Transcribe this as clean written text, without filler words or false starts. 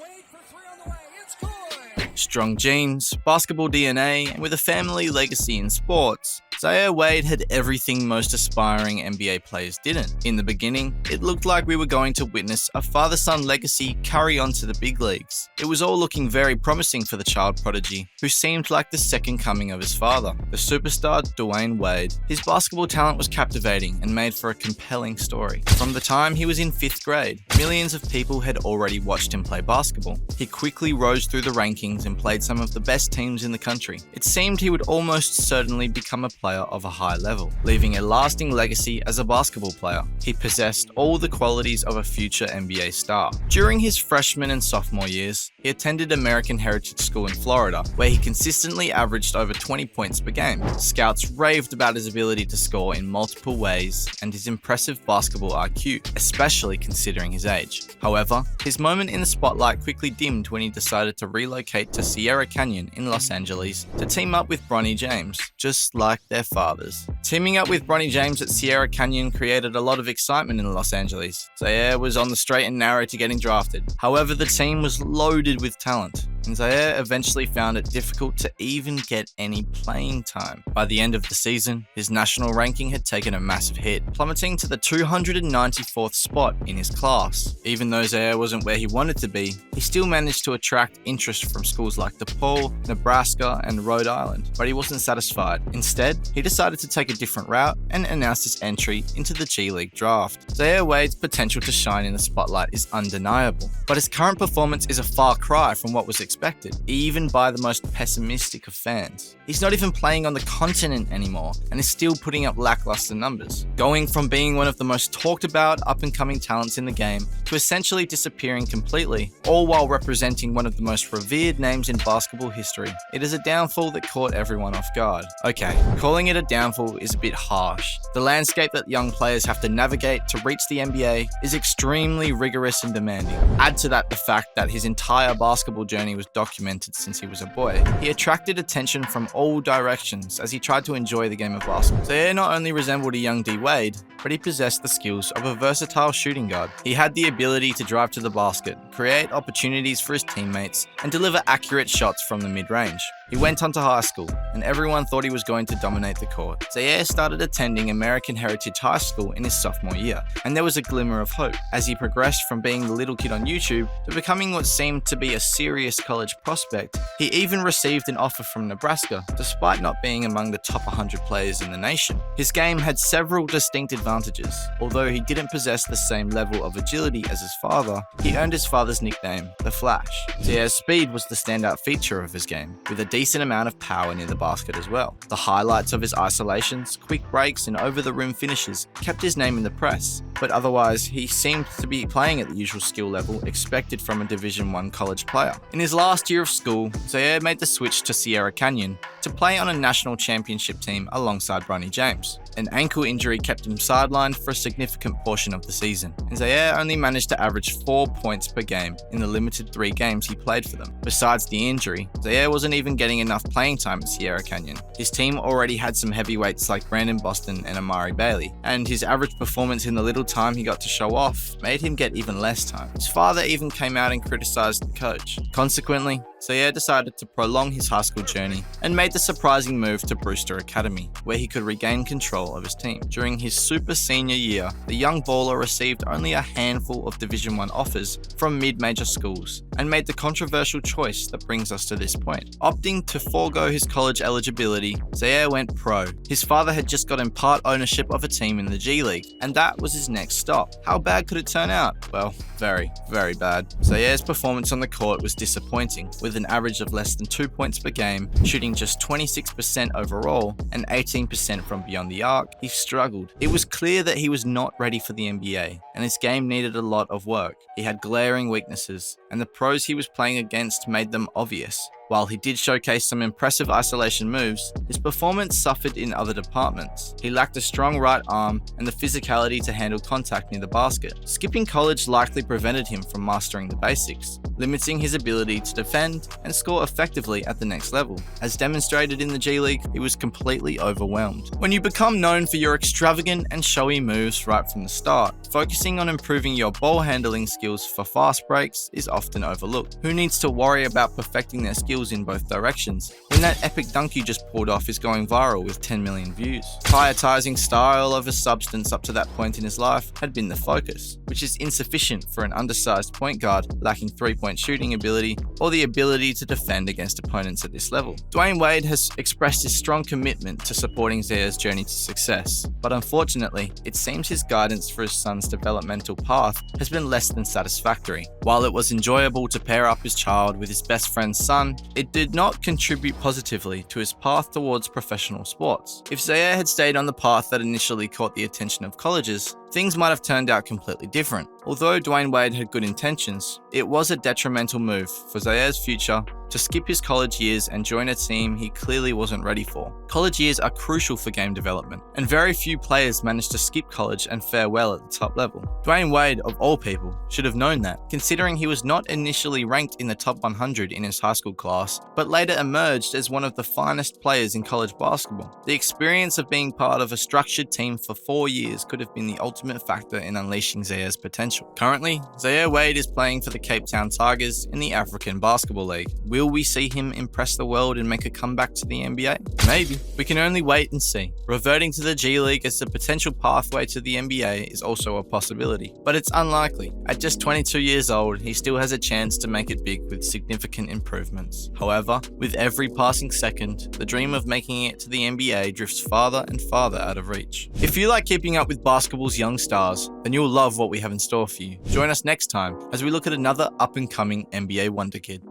Wade for three on the way. It's good. Strong genes, basketball DNA, and with a family legacy in sports, Zaire Wade had everything most aspiring NBA players didn't. In the beginning, it looked like we were going to witness a father-son legacy carry on to the big leagues. It was all looking very promising for the child prodigy, who seemed like the second coming of his father, the superstar Dwayne Wade. His basketball talent was captivating and made for a compelling story. From the time he was in 5th grade, millions of people had already watched him play basketball. He quickly rose through the rankings and played some of the best teams in the country. It seemed he would almost certainly become a player of a high level, leaving a lasting legacy as a basketball player. He possessed all the qualities of a future NBA star. During his freshman and sophomore years, he attended American Heritage School in Florida, where he consistently averaged over 20 points per game. Scouts raved about his ability to score in multiple ways and his impressive basketball IQ, especially considering his age. However, his moment in the spotlight quickly dimmed when he decided to relocate to Sierra Canyon in Los Angeles to team up with Bronny James, just like their fathers. Teaming up with Bronny James at Sierra Canyon created a lot of excitement in Los Angeles. Zaire was on the straight and narrow to getting drafted. However, the team was loaded with talent, and Zaire eventually found it difficult to even get any playing time. By the end of the season, his national ranking had taken a massive hit, plummeting to the 294th spot in his class. Even though Zaire wasn't where he wanted to be, he still managed to attract interest from schools like DePaul, Nebraska, and Rhode Island, but he wasn't satisfied. Instead, he decided to take a different route and announced his entry into the G League draft. Zaire Wade's potential to shine in the spotlight is undeniable, but his current performance is a far cry from what was expected, even by the most pessimistic of fans. He's not even playing on the continent anymore and is still putting up lackluster numbers, going from being one of the most talked about up-and-coming talents in the game to essentially disappearing completely, all while representing one of the most revered names in basketball history. It is a downfall that caught everyone off guard. Okay, calling it a downfall is a bit harsh. The landscape that young players have to navigate to reach the NBA is extremely rigorous and demanding. Add to that the fact that his entire basketball journey was documented since he was a boy. He attracted attention from all directions as he tried to enjoy the game of basketball. Zaire not only resembled a young D Wade, but he possessed the skills of a versatile shooting guard. He had the ability to drive to the basket, create opportunities for his teammates, and deliver accurate shots from the mid-range. He went on to high school, and everyone thought he was going to dominate the court. Zaire started attending American Heritage High School in his sophomore year, and there was a glimmer of hope as he progressed from being the little kid on YouTube to becoming what seemed to be a serious college prospect. He even received an offer from Nebraska, despite not being among the top 100 players in the nation. His game had several distinct advantages. Although he didn't possess the same level of agility as his father, he earned his father's nickname, the Flash. Zaire's speed was the standout feature of his game, with a decent amount of power near the basket as well. The highlights of his isolations, quick breaks, and over-the-rim finishes kept his name in the press, but otherwise he seemed to be playing at the usual skill level expected from a Division I college player. In his last year of school, Zaire made the switch to Sierra Canyon to play on a national championship team alongside Bronny James. An ankle injury kept him sidelined for a significant portion of the season, and Zaire only managed to average 4 points per game in the limited 3 games he played for them. Besides the injury, Zaire wasn't even getting enough playing time at Sierra Canyon. His team already had some heavyweights like Brandon Boston and Amari Bailey, and his average performance in the little time he got to show off made him get even less time. His father even came out and criticized the coach. Consequently, Zaire decided to prolong his high school journey and made the surprising move to Brewster Academy, where he could regain control of his team. During his super senior year, the young baller received only a handful of Division I offers from mid-major schools and made the controversial choice that brings us to this point. Opting to forego his college eligibility, Zaire went pro. His father had just gotten part ownership of a team in the G League, and that was his next stop. How bad could it turn out? Well, very, very bad. Zaire's performance on the court was disappointing, with an average of less than 2 points per game, shooting just 26% overall and 18% from beyond the arc. He struggled. It was clear that he was not ready for the NBA, and his game needed a lot of work. He had glaring weaknesses, and the pros he was playing against made them obvious. While he did showcase some impressive isolation moves, his performance suffered in other departments. He lacked a strong right arm and the physicality to handle contact near the basket. Skipping college likely prevented him from mastering the basics, limiting his ability to defend and score effectively at the next level. As demonstrated in the G League, he was completely overwhelmed. When you become known for your extravagant and showy moves right from the start, focusing on improving your ball handling skills for fast breaks is often overlooked. Who needs to worry about perfecting their skills in both directions when that epic dunk you just pulled off is going viral with 10 million views? Prioritizing style over substance up to that point in his life had been the focus, which is insufficient for an undersized point guard lacking three-point shooting ability or the ability to defend against opponents at this level. Dwayne Wade has expressed his strong commitment to supporting Zaire's journey to success, but unfortunately, it seems his guidance for his son's developmental path has been less than satisfactory. While it was enjoyable to pair up his child with his best friend's son, it did not contribute positively to his path towards professional sports. If Zaire had stayed on the path that initially caught the attention of colleges, things might have turned out completely different. Although Dwayne Wade had good intentions, it was a detrimental move for Zaire's future to skip his college years and join a team he clearly wasn't ready for. College years are crucial for game development, and very few players manage to skip college and fare well at the top level. Dwayne Wade, of all people, should have known that, considering he was not initially ranked in the top 100 in his high school class, but later emerged as one of the finest players in college basketball. The experience of being part of a structured team for 4 years could have been the ultimate factor in unleashing Zaire's potential. Currently, Zaire Wade is playing for the Cape Town Tigers in the African Basketball League. Will we see him impress the world and make a comeback to the NBA? Maybe. We can only wait and see. Reverting to the G League as a potential pathway to the NBA is also a possibility, but it's unlikely. At just 22 years old, he still has a chance to make it big with significant improvements. However, with every passing second, the dream of making it to the NBA drifts farther and farther out of reach. If you like keeping up with basketball's young stars, then you'll love what we have in store for you. Join us next time as we look at another up-and-coming NBA wonder kid.